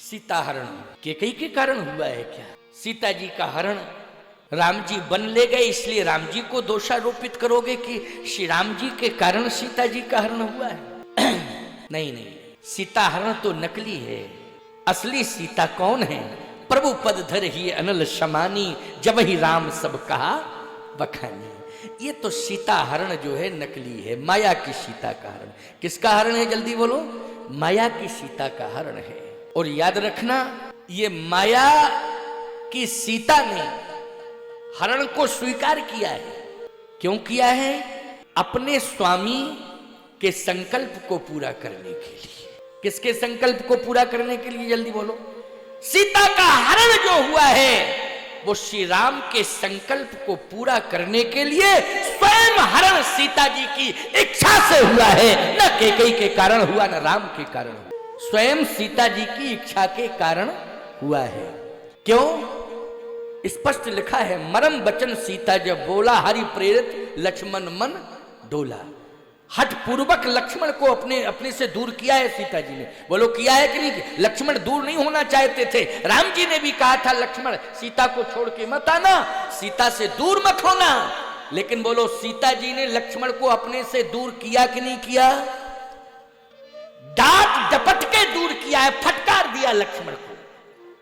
सीता हरण केकई के कारण हुआ है क्या? सीता जी का हरण राम जी वन ले गए, इसलिए राम जी को दोषारोपित करोगे कि श्री राम जी के कारण सीता जी का हरण हुआ है? नहीं नहीं, सीता हरण तो नकली है। असली सीता कौन है? प्रभु पद धर ही अनल समानी, जब ही राम सब कहा बखानी। ये तो सीता हरण जो है नकली है, माया की सीता का हरण। किसका हरण है जल्दी बोलो? माया की सीता का हरण है। और याद रखना, ये माया की सीता ने हरण को स्वीकार किया है। क्यों किया है? अपने स्वामी के संकल्प को पूरा करने के लिए। किसके संकल्प को पूरा करने के लिए? जल्दी बोलो। सीता का हरण जो हुआ है वो श्री राम के संकल्प को पूरा करने के लिए स्वयं हरण सीता जी की इच्छा से हुआ है, न कैकेयी के कारण हुआ, न राम के कारण हुआ। स्वयं सीता जी की इच्छा के कारण हुआ है। क्यों? स्पष्ट लिखा है, मरम बचन सीता जब बोला, हरि प्रेरित लक्ष्मण मन डोला। हठ पूर्वक लक्ष्मण को अपने से दूर किया है सीता जी ने। बोलो किया है कि नहीं? लक्ष्मण दूर नहीं होना चाहते थे। राम जी ने भी कहा था लक्ष्मण सीता को छोड़ के मत आना, सीता से दूर मत होना। लेकिन बोलो सीता जी ने लक्ष्मण को अपने से दूर किया कि नहीं किया? डांट डपट के दूर किया है, फटकार दिया लक्ष्मण को,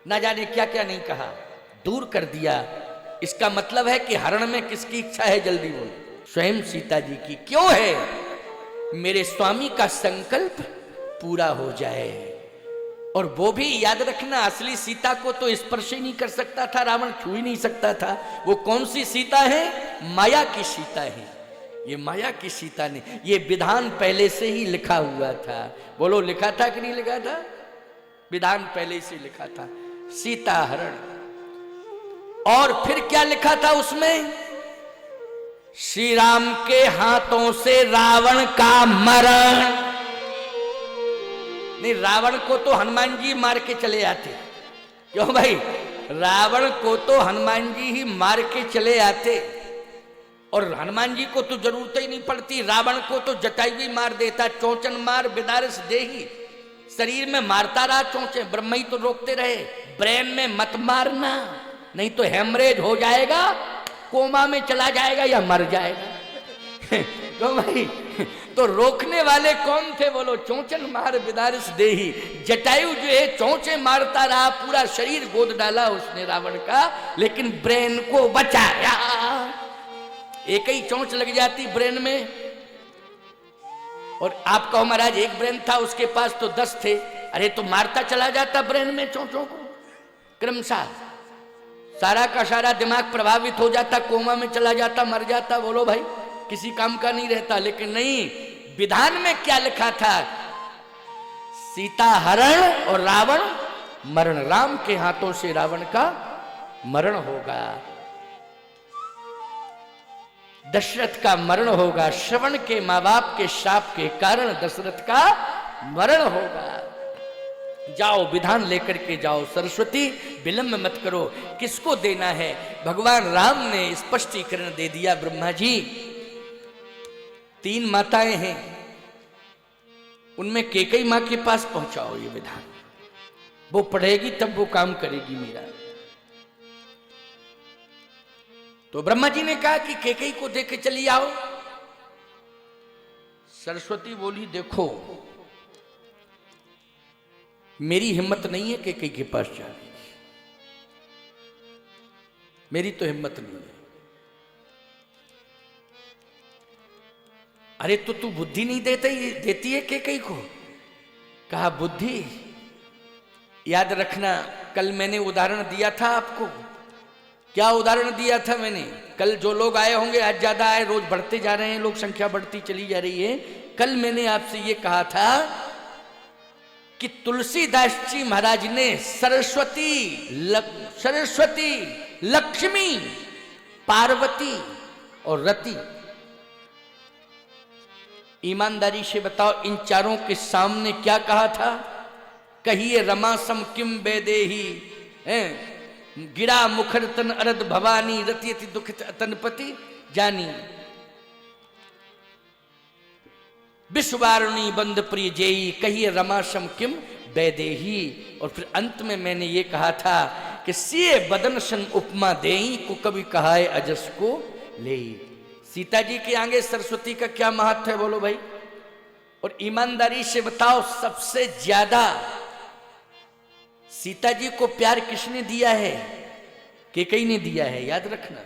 ना जाने क्या क्या नहीं कहा, दूर कर दिया। इसका मतलब है कि हरण में किसकी इच्छा है? जल्दी बोलो। स्वयं सीता जी की। क्यों है? मेरे स्वामी का संकल्प पूरा हो जाए। और वो भी याद रखना, असली सीता को तो स्पर्श ही नहीं कर सकता था रावण, छू ही नहीं सकता था। वो कौन सी सीता है? माया की सीता है। ये माया की सीता ने, ये विधान पहले से ही लिखा हुआ था। बोलो लिखा था कि नहीं लिखा था? विधान पहले से लिखा था, सीता हरण। और फिर क्या लिखा था उसमें? श्री राम के हाथों से रावण का मरण। नहीं, रावण को तो हनुमान जी मार के चले आते। क्यों भाई? रावण को तो हनुमान जी ही मार के चले आते, और हनुमान जी को तो जरूरत ही नहीं पड़ती। रावण को तो जटायु ही मार देता। चौचन मार बिदारस देही, शरीर में मारता रहा चौचे, ब्रह्म ही तो रोकते रहे, ब्रेन में मत मारना, नहीं तो हेमरेज हो जाएगा, कोमा में चला जाएगा या मर जाएगा। तो भाई, तो रोकने वाले कौन थे? बोलो चौचन मार बिदारस देही। जटायु जो है चौचे मारता रहा, पूरा शरीर गोद डाला उसने रावण का, लेकिन ब्रेन को बचाया। एक ही चौंच लग जाती ब्रेन में, और आप कहो महाराज एक ब्रेन था उसके पास तो 10 थे। अरे तो मारता चला जाता ब्रेन में चौंचों को, क्रमशः सारा का सारा दिमाग प्रभावित हो जाता, कोमा में चला जाता, मर जाता। बोलो भाई, किसी काम का नहीं रहता। लेकिन नहीं, विधान में क्या लिखा था? सीता हरण और रावण मरण। राम के हाथों से रावण का मरण होगा, दशरथ का मरण होगा, श्रवण के मां बाप के शाप के कारण दशरथ का मरण होगा। जाओ विधान लेकर के जाओ, सरस्वती विलंब मत करो। किसको देना है? भगवान राम ने स्पष्टीकरण दे दिया। ब्रह्मा जी 3 माताएं हैं, उनमें कैकेयी मां के पास पहुंचाओ ये विधान, वो पढ़ेगी तब वो काम करेगी मेरा। तो ब्रह्मा जी ने कहा कि कैकेयी को दे के चली आओ। सरस्वती बोली देखो मेरी हिम्मत नहीं है कैकेयी के पास जाने की, मेरी तो हिम्मत नहीं है। अरे तो तू बुद्धि नहीं देती है कैकेयी को? कहा बुद्धि, याद रखना कल मैंने उदाहरण दिया था आपको। क्या उदाहरण दिया था मैंने? कल जो लोग आए होंगे, आज ज्यादा आए, रोज बढ़ते जा रहे हैं लोग, संख्या बढ़ती चली जा रही है। कल मैंने आपसे ये कहा था कि तुलसीदास जी महाराज ने सरस्वती, लक्ष्मी, पार्वती और रति, ईमानदारी से बताओ इन चारों के सामने क्या कहा था? कहिए रमा सम किम बेदेही, गिरा मुखर तन अरद भवानी, रति अति दुखित तनपति जानी। विश्ववारुणी बंद प्रिय जेई, कहिए रमा सम किम वैदेही, और फिर अंत में मैंने ये कहा था कि सिए बदन सन उपमा देई को कभी कहा है अजस को ले। सीता जी के आगे सरस्वती का क्या महत्व है बोलो भाई? और ईमानदारी से बताओ, सबसे ज्यादा सीता जी को प्यार किसने दिया है? कैकेयी ने दिया है, याद रखना।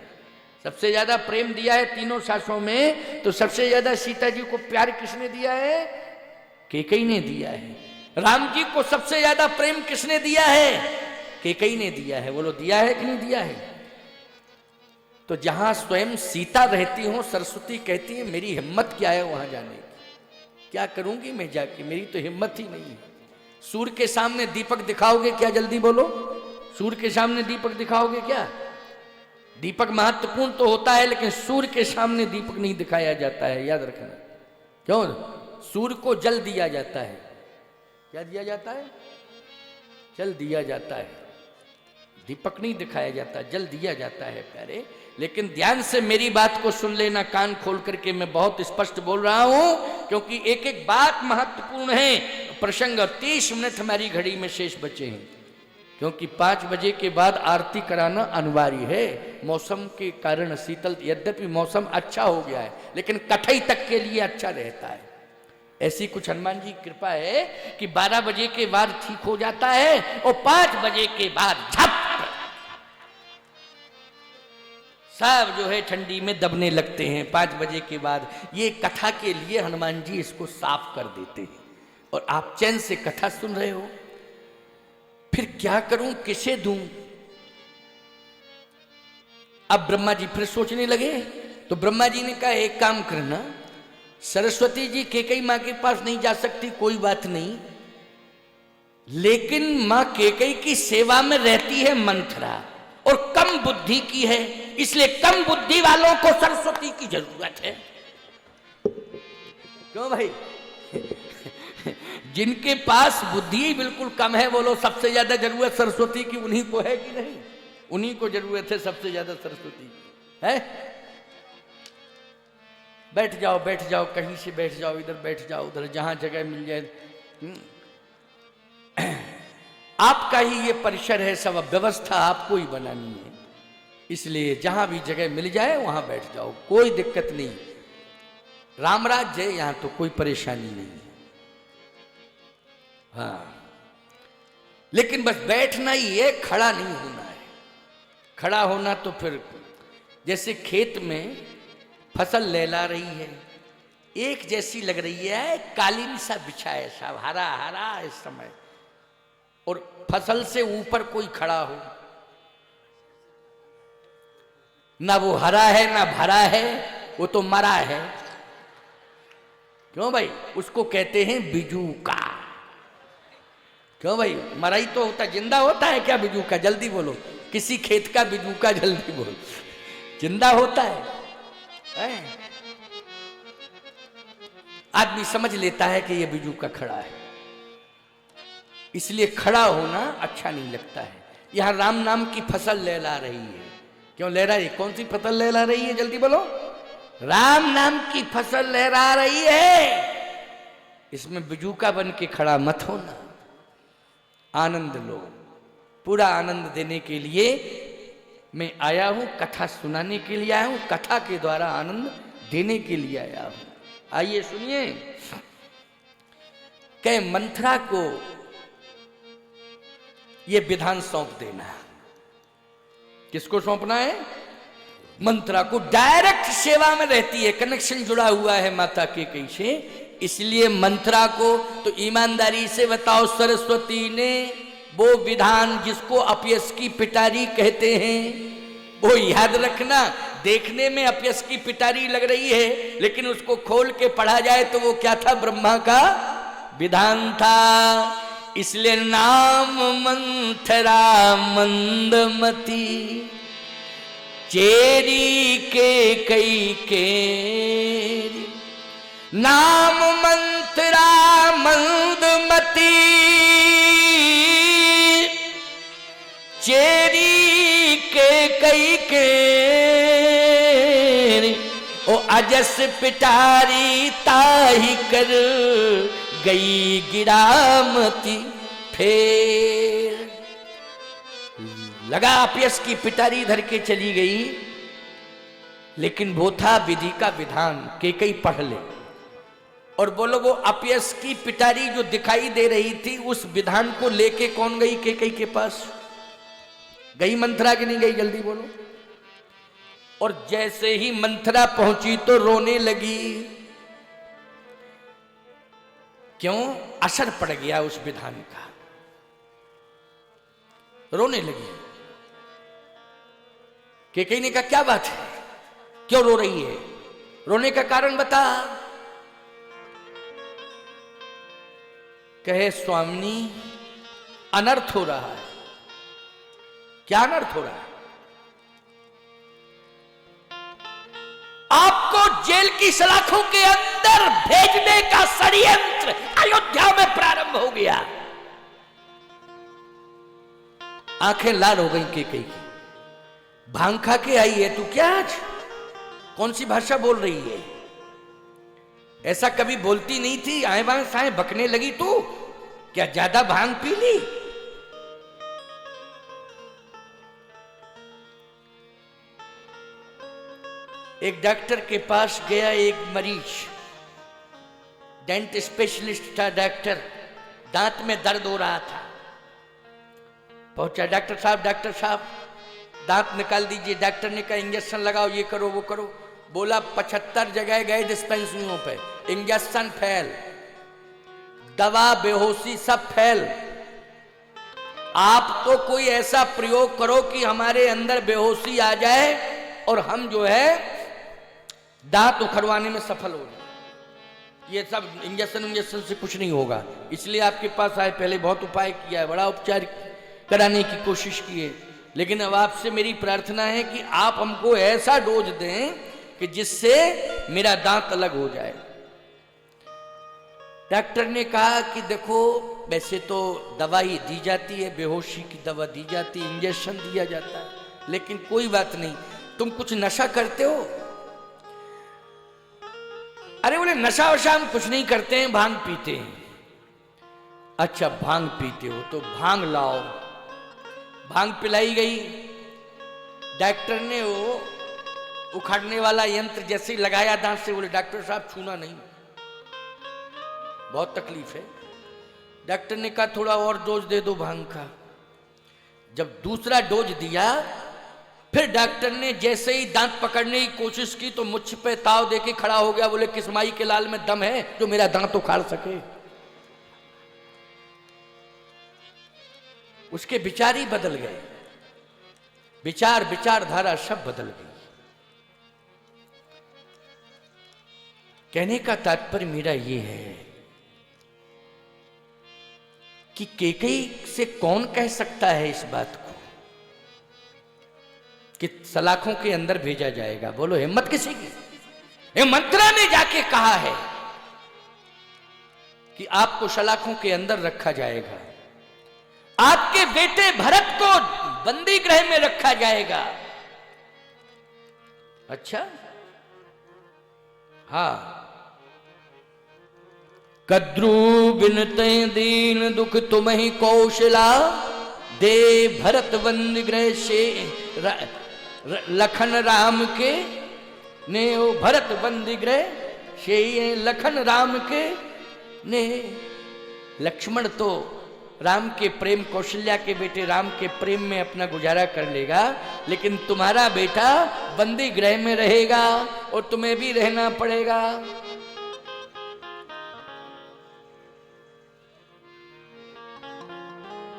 सबसे ज्यादा प्रेम दिया है तीनों सासों में, तो सबसे ज्यादा सीता जी को प्यार किसने दिया है? कैकेयी ने दिया है। राम जी को सबसे ज्यादा प्रेम किसने दिया है? कैकेयी ने दिया है। बोलो दिया है कि नहीं दिया है? तो जहां स्वयं सीता रहती हो, सरस्वती कहती है मेरी हिम्मत क्या है वहां जाने की, क्या करूंगी मैं जाके, मेरी तो हिम्मत ही नहीं है। सूर्य के सामने दीपक दिखाओगे क्या? जल्दी बोलो, सूर्य के सामने दीपक दिखाओगे क्या? दीपक महत्वपूर्ण तो होता है, लेकिन सूर्य के सामने दीपक नहीं दिखाया जाता है, याद रखना। क्यों? सूर्य को जल दिया जाता है। क्या दिया जाता है? जल दिया जाता है, दीपक नहीं दिखाया जाता, जल दिया जाता है प्यारे। लेकिन ध्यान से मेरी बात को सुन लेना, कान खोल करके, मैं बहुत स्पष्ट बोल रहा हूं, क्योंकि एक एक बात महत्वपूर्ण है। प्रसंग 30 मिनट हमारी घड़ी में शेष बचे हैं, क्योंकि 5 बजे के बाद आरती कराना अनिवार्य है। मौसम के कारण शीतल, यद्यपि मौसम अच्छा हो गया है, लेकिन कठई तक के लिए अच्छा रहता है। ऐसी कुछ हनुमान जी की कृपा है कि 12 बजे के बाद ठीक हो जाता है, और 5 बजे के बाद झप सब जो है ठंडी में दबने लगते हैं। 5 बजे के बाद ये कथा के लिए हनुमान जी इसको साफ कर देते हैं, और आप चैन से कथा सुन रहे हो। फिर क्या करूं, किसे दूं? अब ब्रह्मा जी फिर सोचने लगे, तो ब्रह्मा जी ने कहा एक काम करना, सरस्वती जी कैकेयी मां के पास नहीं जा सकती, कोई बात नहीं, लेकिन मां कैकेयी की सेवा में रहती है मंथरा, और कम बुद्धि की है, इसलिए कम बुद्धि वालों को सरस्वती की जरूरत है। क्यों भाई? जिनके पास बुद्धि बिल्कुल कम है, बोलो सबसे ज्यादा जरूरत सरस्वती की उन्हीं को है कि नहीं? उन्हीं को जरूरत है सबसे ज्यादा सरस्वती है। बैठ जाओ, बैठ जाओ, कहीं से बैठ जाओ, इधर बैठ जाओ, उधर जहां जगह मिल जाए। आपका ही ये परिसर है, सब व्यवस्था आपको ही बनानी है, इसलिए जहां भी जगह मिल जाए वहां बैठ जाओ, कोई दिक्कत नहीं। राम राज्य है, यहां तो कोई परेशानी नहीं है। हाँ, लेकिन बस बैठना ही है, खड़ा नहीं होना है। खड़ा होना तो फिर जैसे खेत में फसल लहला रही है, एक जैसी लग रही है, कालीन सा बिछा है, सब हरा हरा इस समय, और फसल से ऊपर कोई खड़ा हो, ना वो हरा है ना भरा है, वो तो मरा है। क्यों भाई? उसको कहते हैं बिजू का। क्यों भाई? मरा ही तो होता, जिंदा होता है क्या बिजू का? जल्दी बोलो, किसी खेत का बिजू का, जल्दी बोलो। जिंदा होता है? आदमी समझ लेता है कि ये बिजू का खड़ा है, इसलिए खड़ा होना अच्छा नहीं लगता है। यहां राम नाम की फसल लहला रही है। क्यों लहरा रही? कौन सी फसल लहरा रही है? जल्दी बोलो। राम नाम की फसल लहरा रही है, इसमें बिजूका बन के खड़ा मत होना। आनंद लो, पूरा आनंद देने के लिए मैं आया हूं, कथा सुनाने के लिए आया हूं, कथा के द्वारा आनंद देने के लिए आया हूं। आइए सुनिए। कह मंथरा को ये विधान सौंप देना। किसको सौंपना है? मंथरा को। डायरेक्ट सेवा में रहती है, कनेक्शन जुड़ा हुआ है माता कैकेयी से, इसलिए मंथरा को। तो ईमानदारी से बताओ, सरस्वती ने वो विधान जिसको अपयश की पिटारी कहते हैं, वो याद रखना। देखने में अपयश की पिटारी लग रही है, लेकिन उसको खोल के पढ़ा जाए तो वो क्या था? ब्रह्मा का विधान था। इसलिए नाम मंथरा मंदमती, चेरी कैकेयी केरी। नाम मंथरा मंदमती, चेरी कैकेयी केरी। ओ अजस पिटारी ताही कर गई गिरामती। फिर लगा अपयस की पिटारी धर के चली गई, लेकिन वो था विधि का विधान। केकई पढ़ ले और बोलो, वो अपयस की पिटारी जो दिखाई दे रही थी, उस विधान को लेके कौन गई केकई के पास? गई मंथरा कि नहीं गई? जल्दी बोलो। और जैसे ही मंथरा पहुंची तो रोने लगी। क्यों? असर पड़ गया उस विधान का, रोने लगी। केकई ने कहा क्या बात है, क्यों रो रही है? रोने का कारण बता। कहे स्वामिनी, अनर्थ हो रहा है। क्या अनर्थ हो रहा है? आपको जेल की सलाखों के अंदर भेजने का षड्यंत्र अयोध्या में प्रारंभ हो गया। आंखें लाल हो गई केकई की। भांग खा के आई है तू क्या? आज कौन सी भाषा बोल रही है? ऐसा कभी बोलती नहीं थी। आए बाएं साए बकने लगी तू। क्या ज्यादा भांग पी ली? एक डॉक्टर के पास गया एक मरीज, डेंट स्पेशलिस्ट था डॉक्टर। दांत में दर्द हो रहा था। पहुंचा, डॉक्टर साहब दांत निकाल दीजिए। डॉक्टर ने कहा इंजेक्शन लगाओ, ये करो वो करो। बोला 75 जगह गए डिस्पेंसरियों पे, इंजेक्शन फेल, दवा बेहोशी सब फेल। आप तो कोई ऐसा प्रयोग करो कि हमारे अंदर बेहोशी आ जाए और हम जो है दांत उखड़वाने में सफल हो जाए। ये सब इंजेक्शन से कुछ नहीं होगा, इसलिए आपके पास आए। पहले बहुत उपाय किया है, बड़ा उपचार कराने की कोशिश की है, लेकिन अब आपसे मेरी प्रार्थना है कि आप हमको ऐसा डोज दें कि जिससे मेरा दांत अलग हो जाए। डॉक्टर ने कहा कि देखो, वैसे तो दवाई दी जाती है, बेहोशी की दवा दी जाती है, इंजेक्शन दिया जाता है, लेकिन कोई बात नहीं, तुम कुछ नशा करते हो? अरे बोले नशा वशा हम कुछ नहीं करते हैं, भांग पीते हैं। अच्छा भांग पीते हो तो भांग लाओ। भांग पिलाई गई। डॉक्टर ने वो उखाड़ने वाला यंत्र जैसे ही लगाया दांत से, बोले डॉक्टर साहब छूना नहीं, बहुत तकलीफ है। डॉक्टर ने कहा थोड़ा और डोज दे दो भांग का। जब दूसरा डोज दिया, फिर डॉक्टर ने जैसे ही दांत पकड़ने की कोशिश की तो मुझ पे ताव देके खड़ा हो गया। बोले किस माई के लाल में दम है जो मेरा दांत उखाड़ सके? उसके विचार ही बदल गए, विचारधारा सब बदल गई। कहने का तात्पर्य मेरा ये है कि केकई से कौन कह सकता है इस बात को कि सलाखों के अंदर भेजा जाएगा? बोलो हिम्मत किसी की? ये मंत्रा ने जाके कहा है कि आपको सलाखों के अंदर रखा जाएगा, आपके बेटे भरत को बंदी गृह में रखा जाएगा। अच्छा हाँ। कद्रू बिनते दीन दुख तुम्हि कौशला, दे भरत बंदी गृह से लखन राम के ने। ओ भरत बंदी गृह से लखन राम के ने। लक्ष्मण तो राम के प्रेम, कौशल्या के बेटे राम के प्रेम में अपना गुजारा कर लेगा, लेकिन तुम्हारा बेटा बंदी गृह में रहेगा और तुम्हें भी रहना पड़ेगा।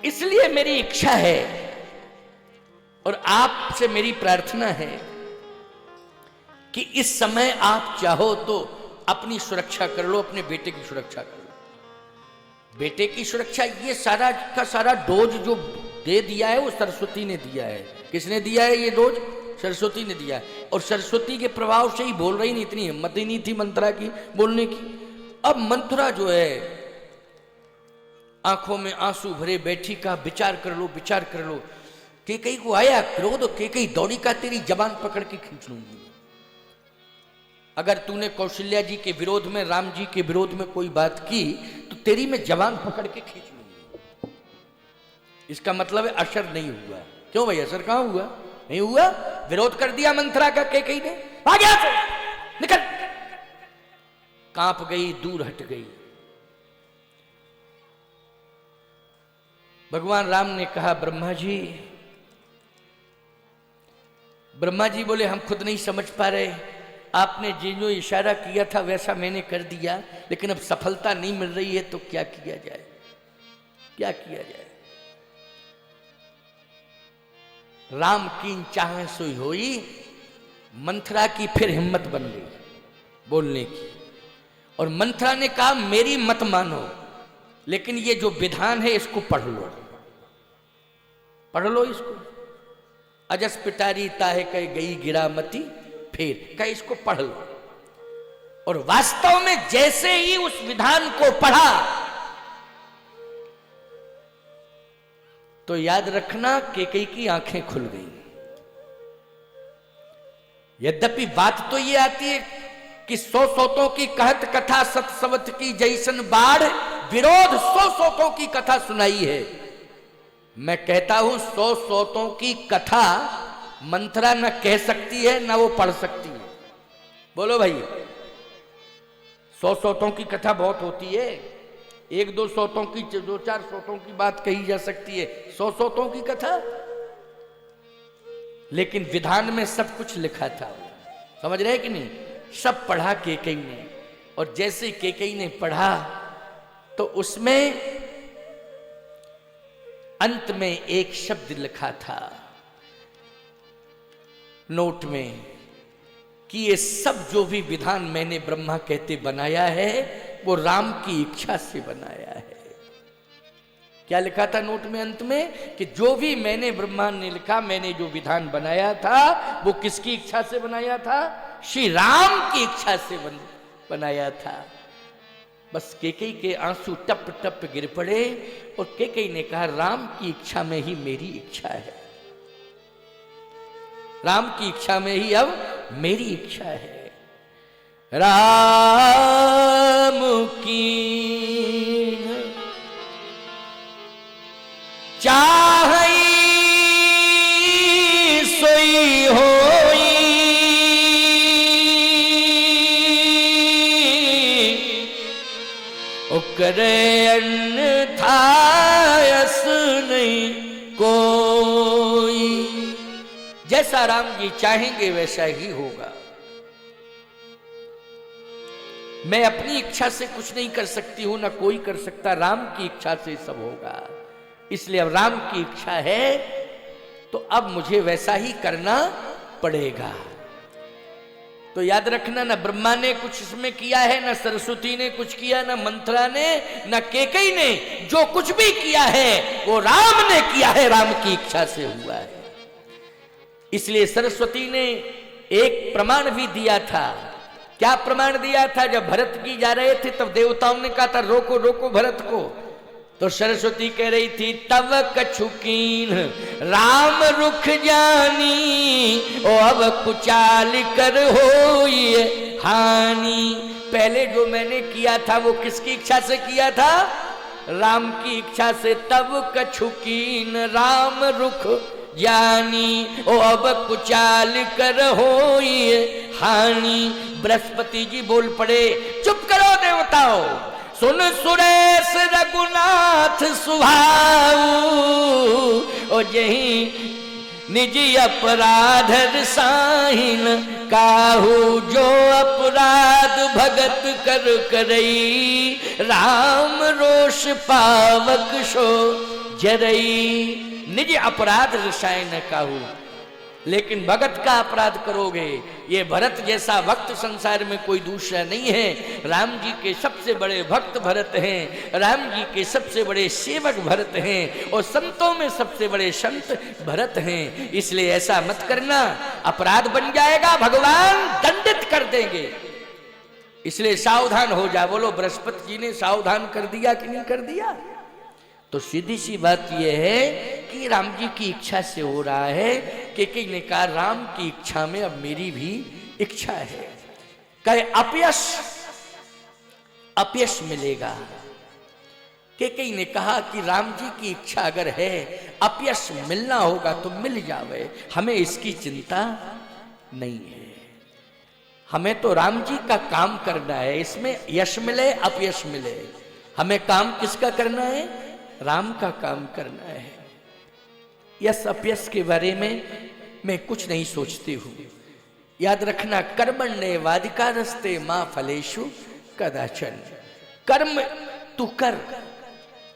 इसलिए मेरी इच्छा है और आपसे मेरी प्रार्थना है कि इस समय आप चाहो तो अपनी सुरक्षा कर लो, अपने बेटे की सुरक्षा कर लो। बेटे की सुरक्षा, ये सारा का सारा डोज जो दे दिया है वो सरस्वती ने दिया है। किसने दिया है ये डोज? सरस्वती ने दिया है। और सरस्वती के प्रभाव से ही बोल रही नहीं, इतनी हिम्मत ही नहीं थी मंत्रा की बोलने की। अब मंत्रा जो है आंखों में आंसू भरे बैठी का विचार कर लो, विचार कर लो। केकई को आया क्रोध, केकई दौड़ी का तेरी जबान पकड़ के खींच लूंगी। अगर तूने कौशल्या जी के विरोध में, राम जी के विरोध में कोई बात की तो तेरी मैं जबान पकड़ के खींच लूंगी। इसका मतलब है असर नहीं हुआ। क्यों भाई, असर कहां हुआ? नहीं हुआ। विरोध कर दिया मंथरा का कैकेयी ने, भाग यहां से, निकल। कांप गई, दूर हट गई। भगवान राम ने कहा ब्रह्मा जी। ब्रह्मा जी बोले हम खुद नहीं समझ पा रहे, आपने जो इशारा किया था वैसा मैंने कर दिया, लेकिन अब सफलता नहीं मिल रही है, तो क्या किया जाए, क्या किया जाए। राम की चाह सोई होई। मंथरा की फिर हिम्मत बन गई बोलने की, और मंथरा ने कहा मेरी मत मानो, लेकिन ये जो विधान है इसको पढ़ लो, पढ़ लो इसको। अजस पिटारी ताहे कह गई गिरामती फिर, कह इसको पढ़ लो। और वास्तव में जैसे ही उस विधान को पढ़ा, तो याद रखना कैकेयी की आंखें खुल गई। यद्यपि बात तो ये आती है कि 100 सोतों की कहत कथा सतसवत की जैसन बाढ़, विरोध 100 सोतों की कथा सुनाई है। मैं कहता हूं 100 सोतों की कथा मंथरा न कह सकती है न वो पढ़ सकती है। बोलो भाई, 100 सोतों की कथा बहुत होती है, 1-2 सोतों की, 2-4 सोतों की बात कही जा सकती है, 100 सोतों की कथा। लेकिन विधान में सब कुछ लिखा था, समझ रहे कि नहीं? सब पढ़ा कैकेयी ने, और जैसे कैकेयी ने पढ़ा तो उसमें अंत में एक शब्द लिखा था नोट में कि ये सब जो भी विधान मैंने ब्रह्मा कहते बनाया है वो राम की इच्छा से बनाया है। क्या लिखा था नोट में अंत में? कि जो भी मैंने ब्रह्मा ने लिखा, मैंने जो विधान बनाया था वो किसकी इच्छा से बनाया था? श्री राम की इच्छा से बनाया था। बस कैकेयी के आंसू टप टप गिर पड़े, और कैकेयी ने कहा राम की इच्छा में ही मेरी इच्छा है, राम की इच्छा में ही अब मेरी इच्छा है। राम की चाहई सोई होई, करे अन्यथा यस नहीं कोई। जैसा राम जी चाहेंगे वैसा ही होगा। मैं अपनी इच्छा से कुछ नहीं कर सकती हूं, ना कोई कर सकता, राम की इच्छा से सब होगा। इसलिए अब राम की इच्छा है तो अब मुझे वैसा ही करना पड़ेगा। तो याद रखना, ना ब्रह्मा ने कुछ इसमें किया है, ना सरस्वती ने कुछ किया, ना मंथरा ने, ना कैकेयी ने। जो कुछ भी किया है वो राम ने किया है, राम की इच्छा से हुआ है। इसलिए सरस्वती ने एक प्रमाण भी दिया था। क्या प्रमाण दिया था? जब भरत की जा रहे थे तब देवताओं ने कहा था रोको रोको भरत को, तो सरस्वती कह रही थी तब कछुकीन राम रुख जानी, ओ अब कुचाल कर होई हानि। पहले जो मैंने किया था वो किसकी इच्छा से किया था? राम की इच्छा से। तब कछुकीन राम रुख जानी, ओ अब कुचाल कर होई हानि। बृहस्पति जी बोल पड़े चुप करो देवताओं, सुन सुरेश रघुनाथ सुभाऊ, ओ जही निजी अपराध साहिन काहू। जो अपराध भगत कर करई, राम रोष पावक सो जरई। निज अपराध रसायन काहू, लेकिन भगत का अपराध करोगे। ये भरत जैसा भक्त संसार में कोई दूसरा नहीं है। राम जी के सबसे बड़े भक्त भरत हैं, राम जी के सबसे बड़े सेवक भरत हैं, और संतों में सबसे बड़े संत भरत हैं। इसलिए ऐसा मत करना, अपराध बन जाएगा, भगवान दंडित कर देंगे। इसलिए सावधान हो जा। बोलो बृहस्पति जी ने सावधान कर दिया कि नहीं कर दिया? तो सीधी सी बात यह है कि राम जी की इच्छा से हो रहा है। कैकेयी ने कहा राम की इच्छा में अब मेरी भी इच्छा है। कहे अपयश अपयश मिलेगा, कैकेयी ने कहा कि राम जी की इच्छा अगर है, अपयश मिलना होगा तो मिल जावे, हमें इसकी चिंता नहीं है। हमें तो राम जी का काम करना है, इसमें यश मिले अपयश मिले, हमें काम किसका करना है? राम का काम करना है। यश अपयश के बारे में मैं कुछ नहीं सोचती हूं। याद रखना, कर्मण्ये वाधिकारस्ते मां फलेषु कदाचन। कर्म तू कर,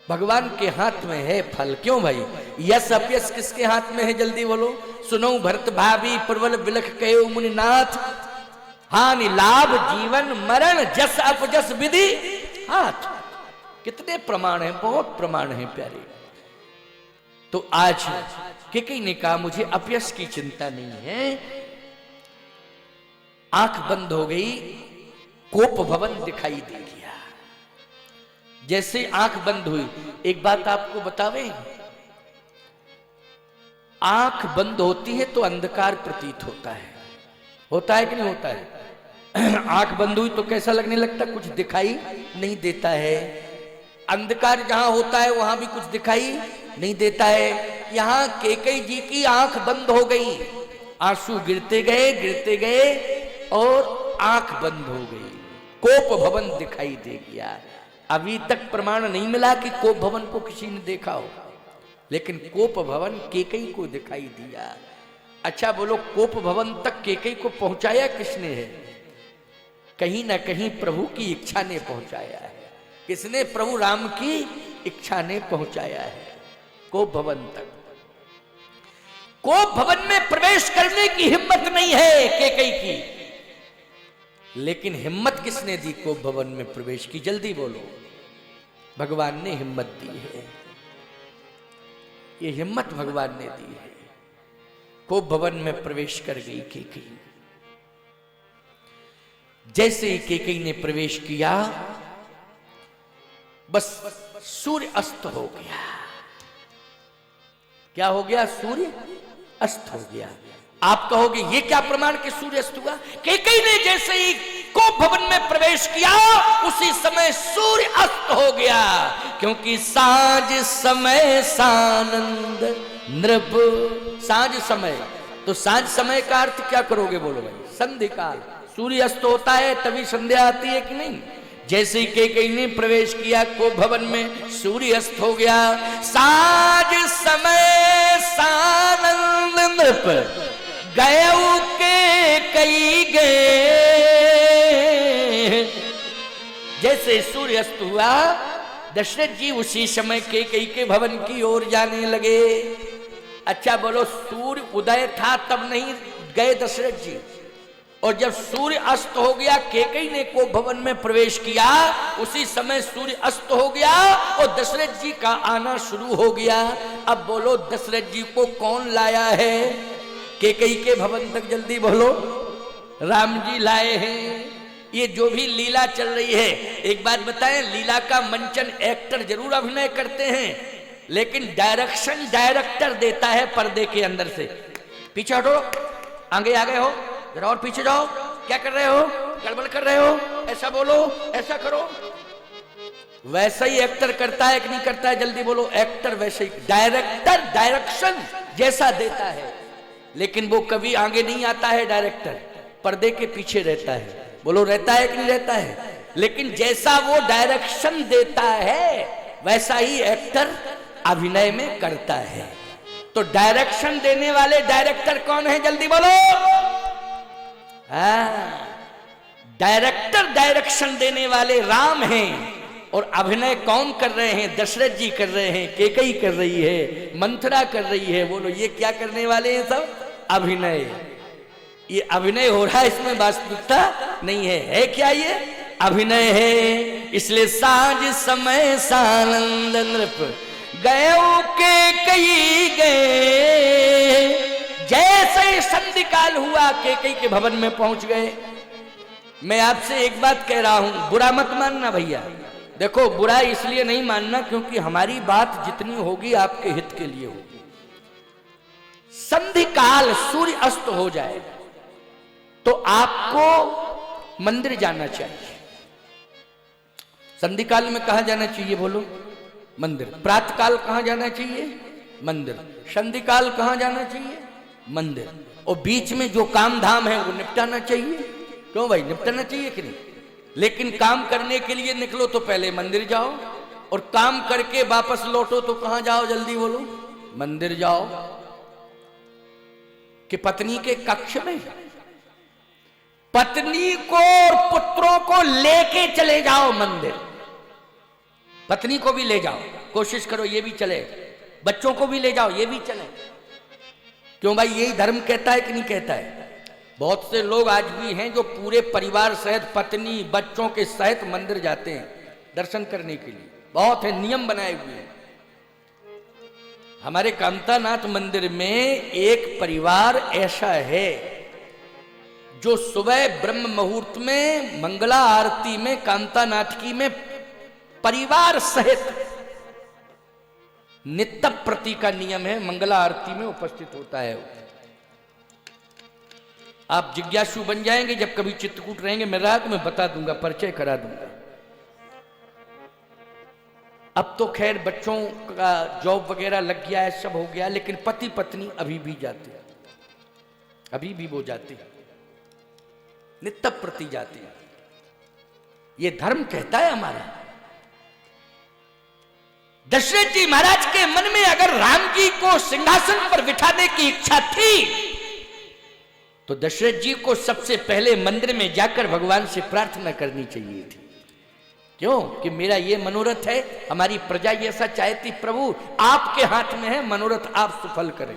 भगवान के हाथ में है फल। क्यों भाई? यश अपयश किसके हाथ में है? जल्दी बोलो। सुनो भरत भाभी प्रबल बिलख कहो मुनिनाथ, हानि लाभ जीवन मरण जस अपजस विधि हाथ। कितने प्रमाण हैं, बहुत प्रमाण हैं प्यारे। तो आज कैकेयी ने कहा मुझे अपयश की चिंता नहीं है। आंख बंद हो गई, कोप भवन दिखाई दे गया। जैसे आंख बंद हुई, एक बात आपको बतावे, आंख बंद होती है तो अंधकार प्रतीत होता है कि नहीं होता है? आंख बंद हुई तो कैसा लगने लगता? कुछ दिखाई नहीं देता है। अंधकार जहां होता है वहां भी कुछ दिखाई नहीं देता है। यहां कैकेयी जी की आंख बंद हो गई, आंसू गिरते गए और आंख बंद हो गई। कोप भवन दिखाई दे गया। अभी तक प्रमाण नहीं मिला कि कोप भवन को किसी ने देखा हो, लेकिन कोप भवन कैकेयी को दिखाई दिया। अच्छा बोलो, कोप भवन तक कैकेयी को पहुंचाया किसने है? कहीं ना कहीं प्रभु की इच्छा ने पहुंचाया है। किसने? प्रभु राम की इच्छा ने पहुंचाया है कोप भवन तक। कोप भवन में प्रवेश करने की हिम्मत नहीं है कैकेयी की, लेकिन हिम्मत किसने दी कोप भवन में प्रवेश की? जल्दी बोलो। भगवान ने हिम्मत दी है। ये हिम्मत भगवान ने दी है। कोप भवन में प्रवेश कर गई कैकेयी। जैसे ही कैकेयी ने प्रवेश किया, बस सूर्य अस्त हो गया। क्या हो गया? सूर्य अस्त हो गया। आप कहोगे ये क्या प्रमाण कि सूर्य अस्त हुआ? कैकेयी ने जैसे ही कोप भवन में प्रवेश किया, उसी समय सूर्य अस्त हो गया। क्योंकि साँझ समय सानंद नृप, साँझ समय, तो साँझ समय का अर्थ क्या करोगे? बोलो भाई। संध्या काल, सूर्य अस्त होता है तभी संध्या आती है कि नहीं? जैसे ही कैकेयी ने प्रवेश किया कोप भवन में, सूर्य अस्त हो गया। साँझ समय सानंद नृप गयऊ कैकेयी गए। जैसे सूर्य अस्त हुआ, दशरथ जी उसी समय कैकेयी के भवन की ओर जाने लगे। अच्छा बोलो, सूर्य उदय था तब नहीं गए दशरथ जी, और जब सूर्य अस्त हो गया कैकेयी ने कोप भवन में प्रवेश किया, उसी समय सूर्य अस्त हो गया और दशरथ जी का आना शुरू हो गया। अब बोलो, दशरथ जी को कौन लाया है कैकेयी के भवन तक? जल्दी बोलो। राम जी लाए हैं। ये जो भी लीला चल रही है, एक बात बताएं, लीला का मंचन एक्टर जरूर अभिनय करते हैं, लेकिन डायरेक्शन डायरेक्टर देता है पर्दे के अंदर से। पीछे हटो, आगे आ गए हो, जरा और पीछे जाओ, क्या कर रहे हो? गड़बड़ कर रहे हो, ऐसा बोलो, ऐसा करो। वैसा ही एक्टर करता है कि नहीं करता है? जल्दी बोलो। एक्टर वैसे ही, डायरेक्टर डायरेक्शन जैसा देता है, लेकिन वो कभी आगे नहीं आता है। डायरेक्टर पर्दे के पीछे रहता है। बोलो, रहता है कि नहीं रहता है? लेकिन जैसा वो डायरेक्शन देता है, वैसा ही एक्टर अभिनय में करता है। तो डायरेक्शन देने वाले डायरेक्टर कौन है? जल्दी बोलो। डायरेक्टर डायरेक्शन देने वाले राम हैं, और अभिनय कौन कर रहे हैं? दशरथ जी कर रहे हैं, कैकेयी कर रही है, मंथरा कर रही है। बोलो, ये क्या करने वाले हैं? सब अभिनय। ये अभिनय हो रहा है, इसमें वास्तविकता नहीं है। है क्या? ये अभिनय है। इसलिए साँझ समय सानंद नृप गयो कैकेयी गए। जैसे संध्या काल हुआ, कैकेयी के भवन में पहुंच गए। मैं आपसे एक बात कह रहा हूं, बुरा मत मानना भैया। देखो, बुरा इसलिए नहीं मानना क्योंकि हमारी बात जितनी होगी आपके हित के लिए होगी। संध्या काल सूर्य अस्त हो जाए तो आपको मंदिर जाना चाहिए। संध्या काल में कहा जाना चाहिए? बोलो। मंदिर। प्रातःकाल कहां जाना चाहिए? मंदिर। संधिकाल कहां जाना चाहिए? मंदिर। और बीच में जो काम धाम है वो निपटाना चाहिए। क्यों भाई, निपटाना चाहिए कि नहीं? लेकिन काम करने के लिए निकलो तो पहले मंदिर जाओ, और काम करके वापस लौटो तो कहां जाओ? जल्दी बोलो। मंदिर जाओ। कि पत्नी के कक्ष में पत्नी को और पुत्रों को लेके चले जाओ मंदिर। पत्नी को भी ले जाओ, कोशिश करो ये भी चले, बच्चों को भी ले जाओ ये भी चले। क्यों भाई, यही धर्म कहता है कि नहीं कहता है? बहुत से लोग आज भी हैं जो पूरे परिवार सहित, पत्नी बच्चों के सहित मंदिर जाते हैं दर्शन करने के लिए। बहुत है, नियम बनाए हुए हैं। हमारे कामतानाथ मंदिर में एक परिवार ऐसा है जो सुबह ब्रह्म मुहूर्त में मंगला आरती में, कामतानाथ की में परिवार सहित नित्य प्रति का नियम है, मंगला आरती में उपस्थित होता है। आप जिज्ञासु बन जाएंगे, जब कभी चित्रकूट रहेंगे मेरे रात में बता दूंगा, परिचय करा दूंगा। अब तो खैर बच्चों का जॉब वगैरह लग गया है, सब हो गया, लेकिन पति पत्नी अभी भी जाते हैं, अभी भी वो जाते हैं, नित्य प्रति जाते हैं। ये धर्म कहता है हमारा। दशरथ जी महाराज के मन में अगर राम जी को सिंहासन पर बिठाने की इच्छा थी तो दशरथ जी को सबसे पहले मंदिर में जाकर भगवान से प्रार्थना करनी चाहिए थी। क्यों? कि मेरा ये मनोरथ है, हमारी प्रजा ये ऐसा चाहती, प्रभु आपके हाथ में है, मनोरथ आप सफल करें।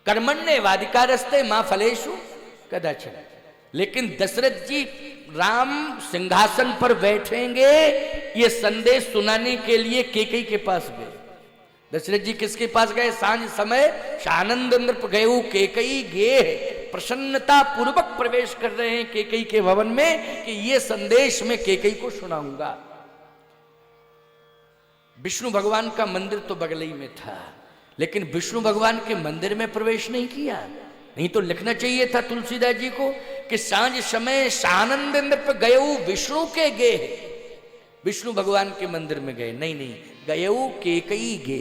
कर्मण्येवाधिकारस्ते मां फलेषु कदाचन। लेकिन दशरथ जी राम सिंहासन पर बैठेंगे ये संदेश सुनाने के लिए कैकेयी के पास गए। दशरथ जी किसके पास गए? सांझ समय सानंद नृप गए कैकेयी गे, प्रसन्नता पूर्वक प्रवेश कर रहे हैं कैकेयी के भवन में कि ये संदेश मैं कैकेयी को सुनाऊंगा। विष्णु भगवान का मंदिर तो बगल ही में था, लेकिन विष्णु भगवान के मंदिर में प्रवेश नहीं किया। नहीं तो लिखना चाहिए था तुलसीदास जी को कि सांझ समय सानंद नृप गयऊ विष्णु के गे, विष्णु भगवान के मंदिर में गए। नहीं नहीं, गयऊ कैकेयी गे।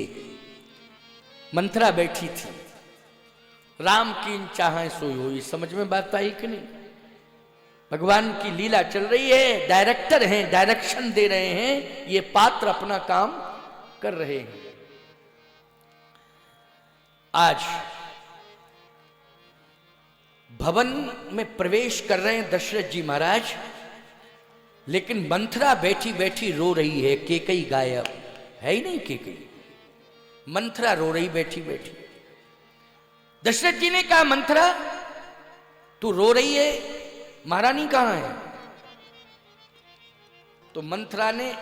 मंथरा बैठी थी, राम की चाहें सोई हुई। समझ में बात आई कि नहीं? भगवान की लीला चल रही है, डायरेक्टर हैं, डायरेक्शन दे रहे हैं, ये पात्र अपना काम कर रहे हैं। आज भवन में प्रवेश कर रहे हैं दशरथ जी महाराज, लेकिन मंथरा बैठी बैठी रो रही है। कैकेयी गायब है ही नहीं, कैकेयी मंथरा रो रही बैठी बैठी। दशरथ जी ने कहा, मंथरा तू रो रही है, महारानी कहां है? तो मंथरा ने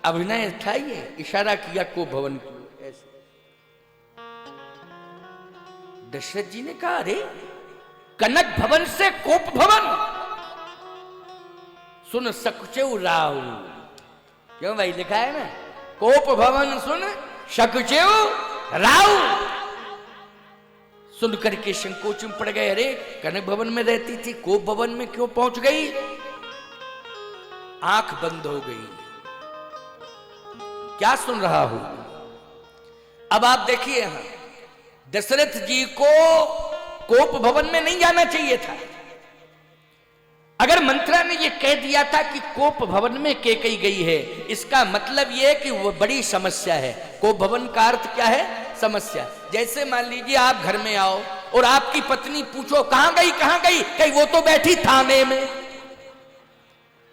अभिनय था, ये इशारा किया को भवन की ऐसे। दशरथ जी ने कहा, अरे कनक भवन से कोप भवन, सुन सकुचेऊ राहु। क्यों भाई, लिखा है ना, कोप भवन सुन सकुचेऊ राहु। सुन करके संकोच में पड़ गए, अरे कनक भवन में रहती थी, कोप भवन में क्यों पहुंच गई? आंख बंद हो गई। क्या सुन रहा हूं? अब आप देखिए, यहां दशरथ जी को कोप भवन में नहीं जाना चाहिए था। अगर मंत्रा ने यह कह दिया था कि कोप भवन में कैकेयी गई है, इसका मतलब यह है कि वो बड़ी समस्या है। कोप भवन का अर्थ क्या है? समस्या। जैसे मान लीजिए आप घर में आओ और आपकी पत्नी पूछो कहां गई कहां गई, कहीं वो तो बैठी थाने में,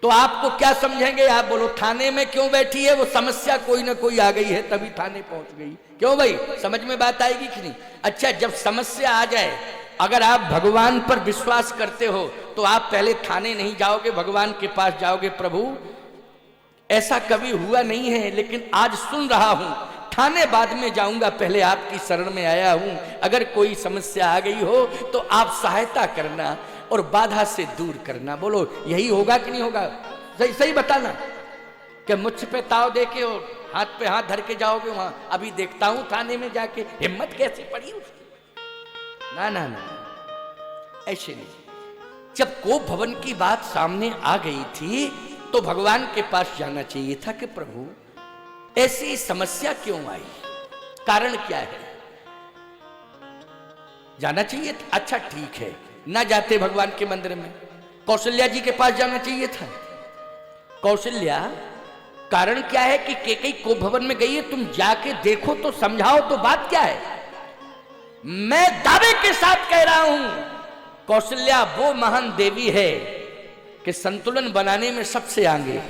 तो आपको क्या समझेंगे? आप बोलो थाने में क्यों बैठी है? वो समस्या कोई ना कोई आ गई है तभी थाने पहुंच गई। क्यों भाई, समझ में बात आएगी कि नहीं? अच्छा, जब समस्या आ जाए, अगर आप भगवान पर विश्वास करते हो तो आप पहले थाने नहीं जाओगे, भगवान के पास जाओगे। प्रभु ऐसा कभी हुआ नहीं है, लेकिन आज सुन रहा हूं, थाने बाद में जाऊंगा, पहले आपकी शरण में आया हूं। अगर कोई समस्या आ गई हो तो आप सहायता करना और बाधा से दूर करना। बोलो यही होगा कि नहीं होगा? सही सही बताना। क्या मुझ पे ताव दे के और हाथ पे हाथ धर के जाओगे वहां? अभी देखता हूं थाने में जाके हिम्मत कैसे पड़ी उसकी। ना ना ना, ऐसे नहीं। जब कोप भवन की बात सामने आ गई थी तो भगवान के पास जाना चाहिए था कि प्रभु ऐसी समस्या क्यों आई, कारण क्या है? जाना चाहिए था? अच्छा ठीक है, ना जाते भगवान के मंदिर में, कौशल्या जी के पास जाना चाहिए था। कौशल्या, कारण क्या है कि केकई को भवन में गई है, तुम जाके देखो तो समझाओ तो, बात क्या है? मैं दावे के साथ कह रहा हूं, कौशल्या वो महान देवी है कि संतुलन बनाने में सबसे आगे।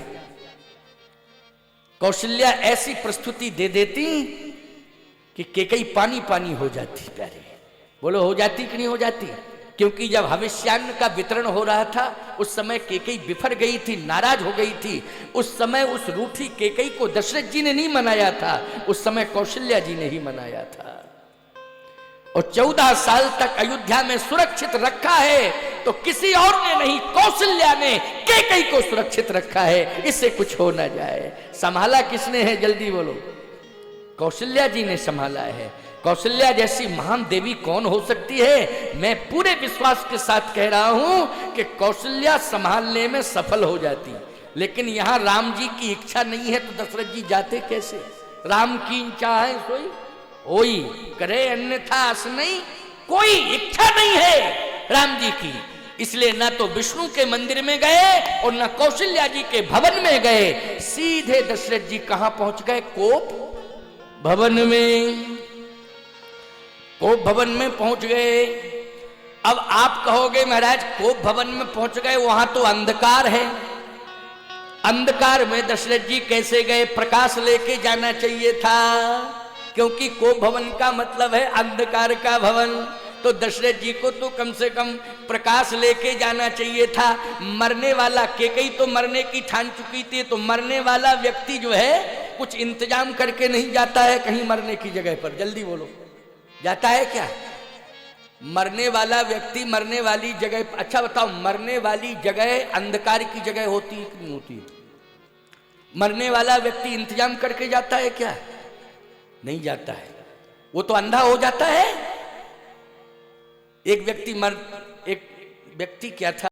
कौशल्या ऐसी प्रस्तुति दे देती कि केकई पानी पानी हो जाती। प्यारे बोलो, हो जाती कि नहीं हो जाती? क्योंकि जब हविष्यान्न का वितरण हो रहा था उस समय केकई बिफर गई थी, नाराज हो गई थी। उस समय उस रूठी केकई को दशरथ जी ने नहीं मनाया था, उस समय कौशल्या जी ने ही मनाया था। और 14 साल तक अयोध्या में सुरक्षित रखा है तो किसी और ने नहीं, कौशल्या ने केकई को सुरक्षित रखा है, इससे कुछ हो ना जाए। संभाला किसने है, जल्दी बोलो? कौशल्या जी ने संभाला है। कौशल्या जैसी महान देवी कौन हो सकती है? मैं पूरे विश्वास के साथ कह रहा हूं कि कौशल्या संभालने में सफल हो जाती। लेकिन यहां राम जी की इच्छा नहीं है तो दशरथ जी जाते कैसे? राम की इच्छा है सोई ओई करे, अन्यथा अस नहीं। कोई इच्छा नहीं है राम जी की, इसलिए ना तो विष्णु के मंदिर में गए और ना कौशल्या जी के भवन में गए, सीधे दशरथ जी कहां पहुंच गए? कोप भवन में। कोप भवन में पहुंच गए। अब आप कहोगे महाराज कोप भवन में पहुंच गए, वहां तो अंधकार है, अंधकार में दशरथ जी कैसे गए? प्रकाश लेके जाना चाहिए था, क्योंकि कोप भवन का मतलब है अंधकार का भवन। तो दशरथ जी को तो कम से कम प्रकाश लेके जाना चाहिए था। मरने वाला केकई तो मरने की ठान चुकी थी, तो मरने वाला व्यक्ति जो है कुछ इंतजाम करके नहीं जाता है कहीं मरने की जगह पर? जल्दी बोलो, जाता है क्या? मरने वाला व्यक्ति मरने वाली जगह, अच्छा बताओ, मरने वाली जगह अंधकार की जगह होती है कि नहीं होती? मरने वाला व्यक्ति इंतजाम करके जाता है क्या? नहीं जाता है, वो तो अंधा हो जाता है। एक व्यक्ति क्या था,